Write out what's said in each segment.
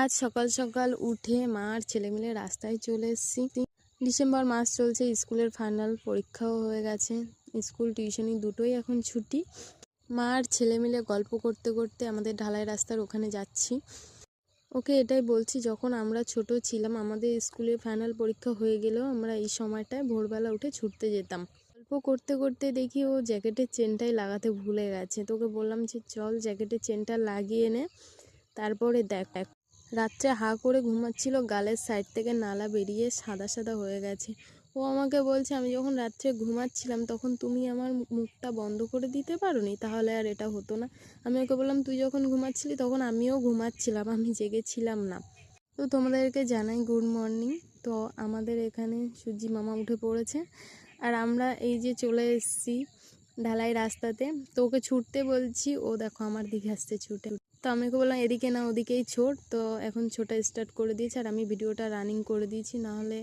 আজ সকাল সকাল উঠে মা আর ছেলে মিলে রাস্তায় চলে এসেছি। ডিসেম্বর মাস চলছে, স্কুলের ফাইনাল পরীক্ষাও হয়ে গেছে, স্কুল টিউশনি দুটোই এখন ছুটি। মা আর ছেলে মিলে গল্প করতে করতে আমাদের ঢালাই রাস্তার ওখানে যাচ্ছি। ওকে এটাই বলছি, যখন আমরা ছোট ছিলাম আমাদের স্কুলে ফাইনাল পরীক্ষা হয়ে গেলেও আমরা এই সময়টায় ভোরবেলা উঠে ছুটতে যেতাম। গল্প করতে করতে দেখি ও জ্যাকেটের চেনটাই লাগাতে ভুলে গেছে। তোকে বললাম যে চল জ্যাকেটের চেনটা লাগিয়ে নে, তারপরে দেখ। রাত্রে হা করে ঘুমাচ্ছিল, গালের সাইড থেকে নালা বেরিয়ে সাদা সাদা হয়ে গেছে। ও আমাকে বলছে, আমি যখন রাত্রে ঘুমাচ্ছিলাম তখন তুমি আমার মুখটা বন্ধ করে দিতে পারোনি, তাহলে আর এটা হতো না। আমি ওকে বললাম, তুই যখন ঘুমাচ্ছিলি তখন আমিও ঘুমাচ্ছিলাম, আমি জেগেছিলাম না। তো তোমাদেরকে জানাই গুড মর্নিং। তো আমাদের এখানে সূর্যি মামা উঠে পড়েছে আর আমরা এই যে চলে এসেছি ঢালাই রাস্তাতে। তো ওকে ছুটতে বলছি, ও দেখো আমার দিকে আসতে ছুটে। তো আমি ওকে বললাম এদিকে না ওদিকেই ছোট। তো এখন ছোটা স্টার্ট করে দিয়েছে আর আমি ভিডিওটা রানিং করে দিয়েছি, নাহলে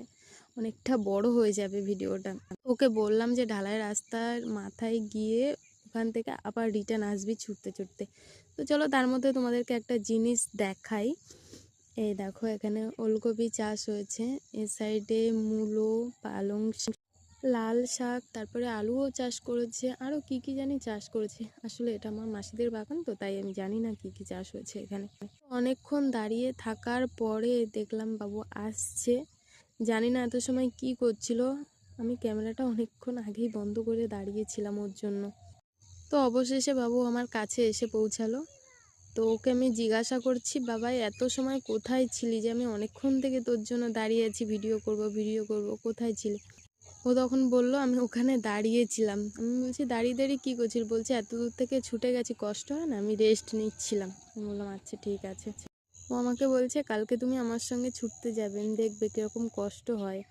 অনেকটা বড় হয়ে যাবে ভিডিওটা। ওকে বললাম যে ঢালাই রাস্তার মাথায় গিয়ে ওখান থেকে আবার রিটার্ন আসবি ছুটতে ছুটতে। তো চলো তার মধ্যে তোমাদেরকে একটা জিনিস দেখাই। এই দেখো এখানে ওলকপি চাষ হয়েছে, এ সাইডে মূলো, পালং, লাল শাক, তারপরে আলুও চাষ করেছে, আরও কি কি জানি চাষ করেছে। আসলে এটা আমার মাসিদের বাগান, তো তাই আমি জানি না কি কি চাষ হয়েছে এখানে। অনেকক্ষণ দাঁড়িয়ে থাকার পরে দেখলাম বাবু আসছে। জানি না এত সময় কি করছিল, আমি ক্যামেরাটা অনেকক্ষণ আগেই বন্ধ করে দাঁড়িয়েছিলাম ওর জন্য। তো অবশেষে বাবু আমার কাছে এসে পৌঁছালো। তো ওকে আমি জিজ্ঞাসা করছি, বাবা এত সময় কোথায় ছিলি, যে আমি অনেকক্ষণ থেকে তোর জন্য দাঁড়িয়ে আছি, ভিডিও করব, কোথায় ছিলি? ও তখন বললো, আমি ওখানে দাঁড়িয়েছিলাম। আমি বলছি দাঁড়িয়ে দাঁড়িয়ে কী করছিস? বলছে এত দূর থেকে ছুটে গেছি, কষ্ট হয় না, আমি রেস্ট নিচ্ছিলাম। আমি বললাম আচ্ছা ঠিক আছে। ও আমাকে বলছে কালকে তুমি আমার সঙ্গে ছুটতে যাবেন, দেখবে কীরকম কষ্ট হয়।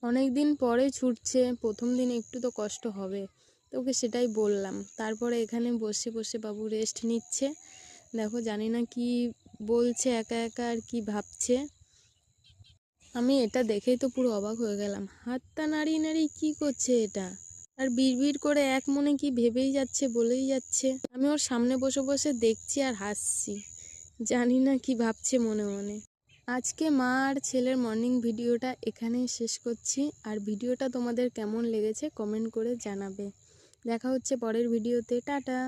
অনেক দিন পরে ছুটছে, প্রথম দিন একটু তো কষ্ট হবে। তো ওকে সেটাই বললাম। তারপরে এখানে বসে বসে বাবু রেস্ট নিচ্ছে। দেখো জানি না কি বলছে একা একা আর কি ভাবছে। আমি এটা দেখেই তো পুরো অবাক হয়ে গেলাম, হাতটা নাড়িয়ে নাড়িয়ে কী করছে এটা, আর বিড়বিড় করে এক মনে কি ভেবেই যাচ্ছে, বলেই যাচ্ছে। আমি ওর সামনে বসে বসে দেখছি আর হাসছি, জানি না কি ভাবছে মনে মনে। আজকে মা আর ছেলের মর্নিং ভিডিওটা এখানেই শেষ করছি। আর ভিডিওটা তোমাদের কেমন লেগেছে কমেন্ট করে জানাবে। দেখা হচ্ছে পরের ভিডিওতে, টাটা।